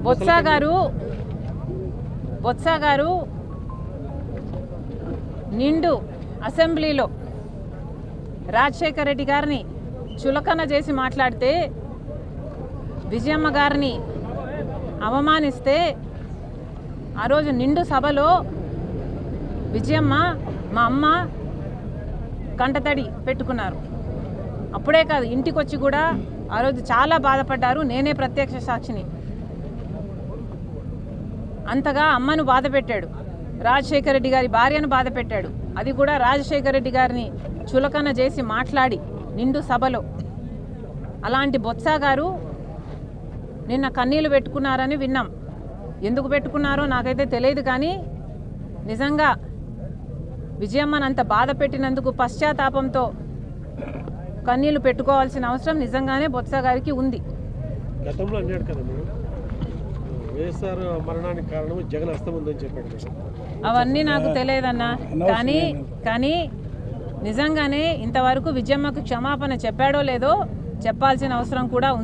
బొత్స గారు నిండు అసెంబ్లీలో రాజశేఖర రెడ్డి గారిని చులకన చేసి మాట్లాడితే, విజయమ్మ గారిని అవమానిస్తే, ఆ రోజు నిండు సభలో విజయమ్మ మా అమ్మ కంటతడి పెట్టుకున్నారు. అప్పుడే కాదు, ఇంటికి వచ్చి కూడా ఆ రోజు చాలా బాధపడ్డారు. నేనే ప్రత్యక్ష సాక్షిని. అంతగా అమ్మను బాధ పెట్టాడు, రాజశేఖర రెడ్డి గారి భార్యను బాధ పెట్టాడు. అది కూడా రాజశేఖర రెడ్డి గారిని చులకన చేసి మాట్లాడి నిండు సభలో. అలాంటి బొత్స గారు నిన్న కన్నీళ్లు పెట్టుకున్నారని విన్నాం. ఎందుకు పెట్టుకున్నారో నాకైతే తెలియదు, కానీ నిజంగా విజయమ్మను అంత బాధ పెట్టినందుకు పశ్చాత్తాపంతో కన్నీళ్లు పెట్టుకోవాల్సిన అవసరం నిజంగానే బొత్స గారికి ఉంది. గతంలో అన్నాడు కదా మేడం, వైఎస్ఆర్ మరణానికి కారణం జగన్ హస్తం ఉందని చెప్పాడు మేడం. అవన్నీ నాకు తెలియదన్నా, కానీ నిజంగానే ఇంతవరకు విజయమ్మకు క్షమాపణ చెప్పాడో లేదో చెప్పాల్సిన అవసరం కూడా ఉంది.